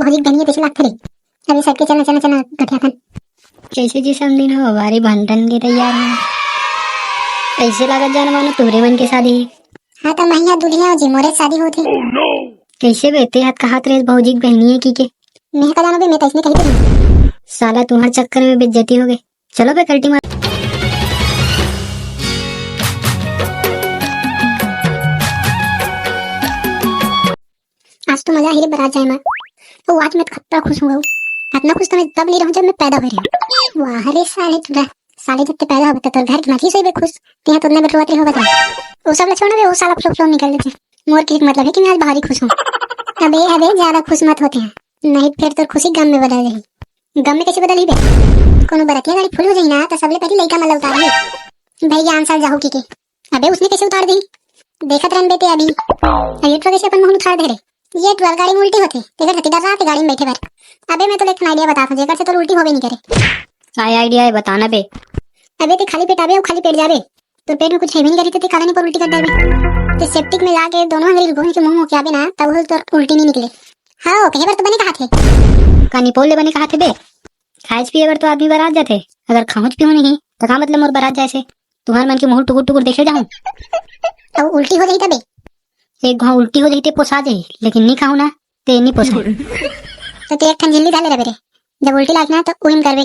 भौजी बनिए पिछले लाख अभी सबके चलना चलना चलना गठिया खन कैसे जी समझी हो हमारी भंडन की तैयार है। कैसे लागत जान मानो तोरे मन के शादी। हाँ तो महिया दुल्हिया जी मोरे शादी होती कैसे बेते हाथ कहा रे भौजी बहनी है की के मैं का जानो बे मैं तैसने कही थी साला तुम्हारे चक्कर में बेइज्जती हो गई। चलो बे कल्टी मार। आज तो मजा ही रे बारात जाए मैं तो आज मैं खतरा खुश हुआ इतना खुश तो मैं तब नहीं रहूं जब मैं पैदा हो रही हूं। वाह रे साले जब ते पैदा हो तो घर की माथी से भी खुश तेरा तो ने बटवाते हो बता वो सब छोड़ ना वो साला फ्लो निकल लेते मोर की मतलब है कि मैं आज बाहर खुश हूं। अबे ज्यादा खुश मत होते हैं नहीं फिर तो खुशी गम में बदल जाएगी। गम में कैसे बदल ही बे कोनो बरतिया गाड़ी फुल हो जाई ना तो सबले पहले लइका मला उतार ली भैया आंसर जाहू की के अबे उसने कैसे उतार दी देखत रहन बेटे अभी ये तो कैसे अपन मुंह उतार दे रे ये ट्वेल गाड़ी में उल्टी होती तेरे खातिर डर रहा था गाड़ी में बैठे बैठ। अबे मैं तो एक आइडिया बताता हूं जेकर से तो उल्टी होवे नहीं करे। काय आइडिया है बताना बे। अबे ते खाली पेट आबे और खाली पेट जाबे तो पेट में कुछ है भी नहीं करी तो काला नहीं पर उल्टी कर देबे तो सेप्टिक में जाके दोनों अंगली घुमा के मुंह में आबे ना तब तो उल्टी नहीं निकले। हां कहे बार तो बने कहा थे कानी पोल ले बने कहा थे बे खाइस पिए बार तो आदमी बारात जाते अगर खाऊच पियो नहीं तो का मतलब मोर बारात जैसे तुम्हारे मन के मुंह टुकुर टुकुर देखे जाऊं तो उल्टी हो जाई तबे एक घाव उल्टी हो जाती पोसा जाए लेकिन नहीं खाऊ ना ते नहीं पोसा तो ते एक ठन झिल्ली डाले रे जब उल्टी लागना तो उहिम करबे।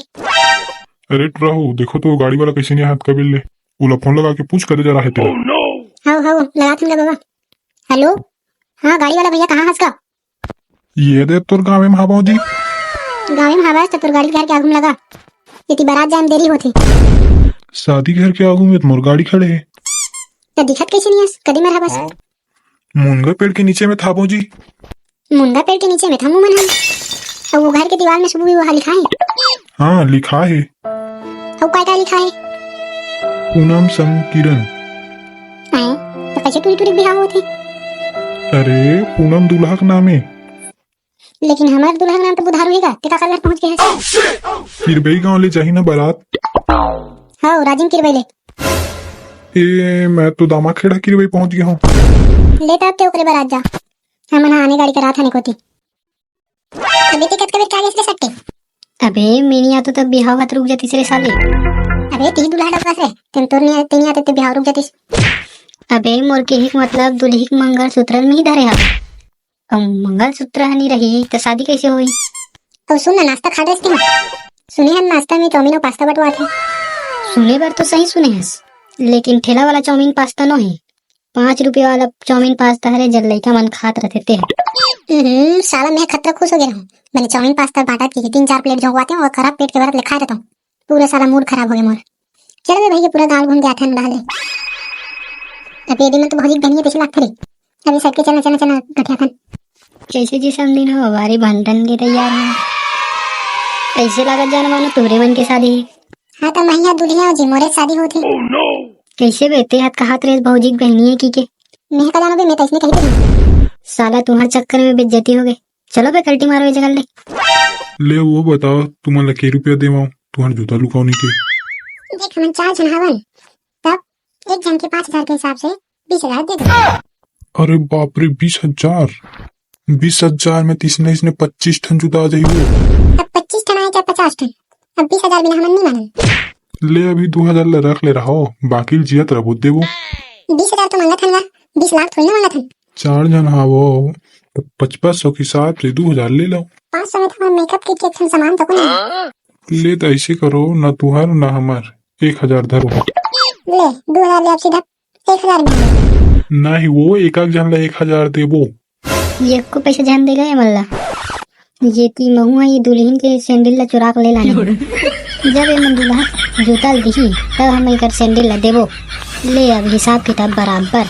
अरे राहु देखो तो गाड़ी वाला कैसे नहीं हाथ कबिल ले उला फोन लगा के पूछ करे जा रहा है तेरा। हां लगा तुमका बाबा हेलो हां गाड़ी वाला भैया कहां हंस का ये दे तोर गाँव में हाबाऊ जी गाँव में हवा तो तोर गाड़ी घर के आगू में लगा इतनी बारात जान देरी होती शादी घर के आगू में मोर गाड़ी खड़े है तो दिखत कैसे नहीं है कदी मर हवा मुनगा पेड़ के नीचे में था जी मुंडा पेड़ के नीचे में था मुंह मन और वो घर के दीवार में सुबह वो लिखा है। हाँ लिखा है और क्या लिखा है पूनम संग किरण तो कैसे टूटी बिहाव होती अरे पूनम दूल्हा का नाम है लेकिन हमारे दूल्हा का नाम तो बुधार होगा ते का घर पहुंच गया फिर बई गाँव ले जाही ना बारात। हाँ राजिम किरबैले ए मैं तो दामा खेड़ा किरबई पहुंच गया हूँ लेता अब ते ओकरे बारात जा हम ना आने गाड़ी करा था निकोती अबे टिकट के क्या इसके सट्टे अबे मेरी आतो तब बिहाव हाथ रुक जाती सरे साले अबे ती दूल्हा डबका से तुम तो नहीं तेनी आते ते बिहाव रुक जाती अबे मोर के हिक मतलब दुल्ही के मंगलसूत्र में ही धरे हा अब मंगलसूत्र नहीं रही तो शादी कैसे हुई। और सुन ना नाश्ता खा रहे सुने हम नाश्ता में चाउमीन और पास्ता बटवा थे सुने बार तो सही सुने हस लेकिन ठेला वाला चाउमीन पास्ता नो है 5 रुपये वाला चाउमीन पास्ता है जल लइका मन खात रहते हैं। साला मैं खतरा खुश हो गया हूँ मैंने चाउमीन पास्ता बांटा की 3-4 प्लेट झोंकवाते हैं और खराब पेट के बाद लिखा रहता हूँ पूरा सारा मूड खराब हो गया मोर। चलो भैया पूरा गाँव घूम गया था डाले अभी एडी में तो बहुत बनिए पिछले लाख अभी सबके चलना चलना चलना गठिया खन कैसे जी समझी हो हमारी भंडन की तैयार है। कैसे लागत जान मानो तोरे मन के शादी। हाँ तो महिया दुल्हिया जी मोरे शादी होती कैसे बेते हाथ कहा रे भौजी बहनी है की के मैं का जानो बे मैं तैसने कही थी साला तुम्हारे चक्कर में बेइज्जती हो गई। चलो बे कल्टी मारो जगह ले वो बताओ तुम्हारा के रुपया देवाओ तुम्हारा जूता लुकाओ नहीं के देख हम 4 जन हवन तब एक जन के 5,000 के हिसाब से 20,000 दे दो। अरे बाप रे 20,000 में तीसने इसने 25 टन जूता आ जाएगी अब 25 टन आए क्या 50 टन अब 20,000 बिना हम नहीं मानल ले अभी 2,000 ले रख ले रहा हो बाकी जिया तरह बोल देवो 20,000 तो मांगा था 20 लाख थोड़ी ना मांगा था 4 जन हाँ वो तो 500 के हिसाब से 2,000 ले लो 500 में तो मेकअप किट के सामान तो नहीं ले तो ऐसे करो ना तुहार ना हमार 1,000 धरो ले 2,000 ले अब सीधा 1,000 में ना ही वो एक जन ला 1,000 देवो ये को पैसे जान देगा ये मल्ला ये ती महुआ ये दुल्हन के सैंडल ला चुरा ले लाने जब ये मन दूल्हा जूता दी तब हम एक सैंडल ला देवो ले अब हिसाब किताब बराबर।